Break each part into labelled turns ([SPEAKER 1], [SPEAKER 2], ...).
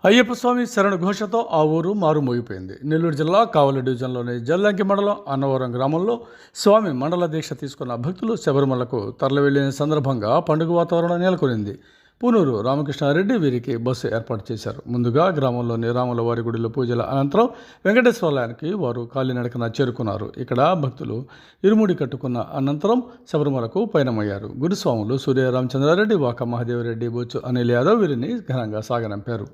[SPEAKER 1] అయ్యప్ప స్వామి శరణ ఘోషతో ఆ ఊరు మారుమోగిపోయింది. నెల్లూరు జిల్లా కావలి డివిజన్లోని జల్లంకి మండలం అన్నవరం గ్రామంలో స్వామి మండల దీక్ష తీసుకున్న భక్తులు శబరిమలకు తరలివెళ్లిన సందర్భంగా పండుగ వాతావరణం నెలకొనింది. పూనూరు రామకృష్ణారెడ్డి వీరికి బస్సు ఏర్పాటు చేశారు. ముందుగా గ్రామంలోని రాముల వారి గుడిలో పూజల అనంతరం వెంకటేశ్వరాలయానికి వారు కాలినడకన చేరుకున్నారు. ఇక్కడ భక్తులు ఇరుముడి కట్టుకున్న అనంతరం శబరిమలకు పయనమయ్యారు. గురుస్వాములు సూర్య రామచంద్రారెడ్డి, వాక మహాదేవరెడ్డి, బొచ్చు అనిల్ యాదవ్ వీరిని ఘనంగా సాగనంపారు.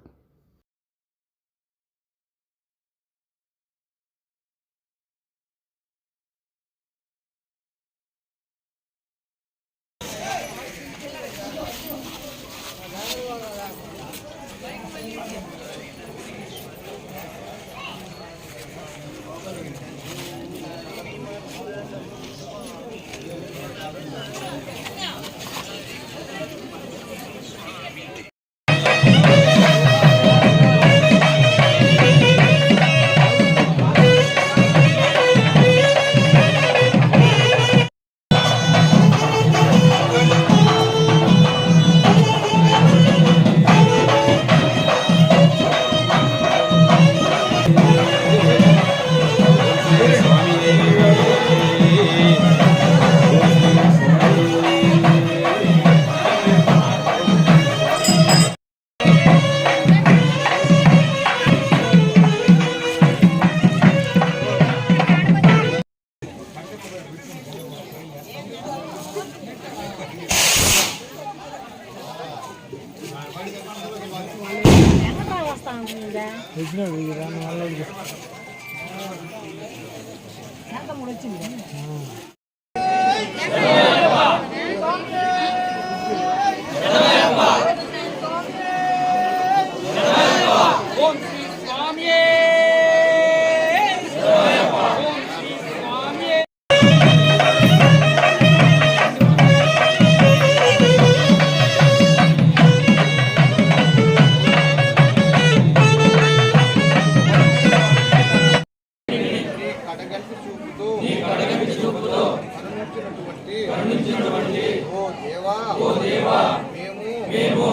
[SPEAKER 2] మేము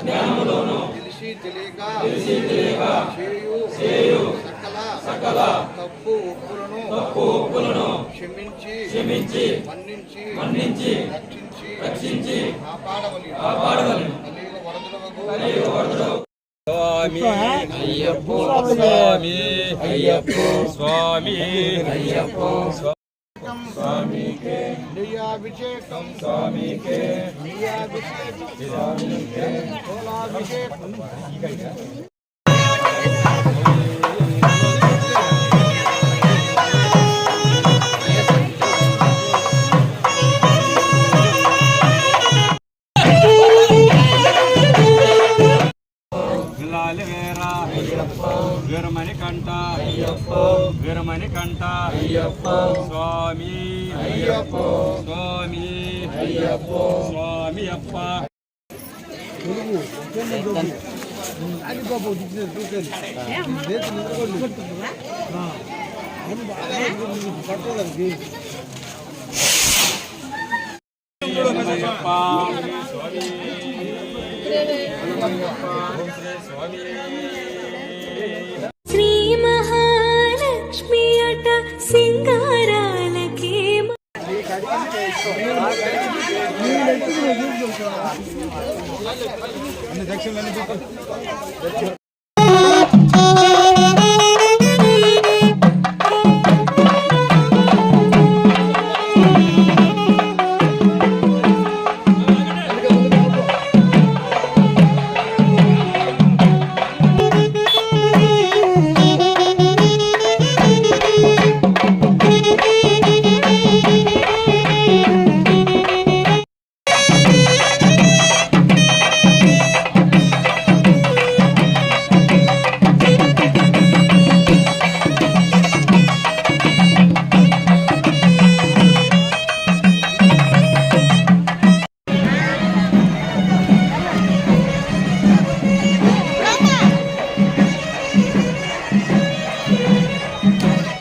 [SPEAKER 2] జ్ఞానములోను తెలిసి తెలియక చేయు సకల తప్పు ఒప్పులను క్షమించి మన్నించి రక్షించి కాపాడవలెను.
[SPEAKER 3] స్వామి అయ్యప్ప స్వామి అయ్యప్ప స్వామి అయ్యప్ప స్వామికే
[SPEAKER 2] నెయ్యాభిషేకం
[SPEAKER 3] స్వామికే
[SPEAKER 2] నెయ్యాభిషేకం స్వామికే తోలాభిషేకం
[SPEAKER 3] వీరమణికంఠ వీరమణికంఠ స్వామి స్వామి స్వామి అప్ప
[SPEAKER 4] శ్రీ మహాలక్ష్మి అట సింగారాలకే
[SPEAKER 2] దక్షిణ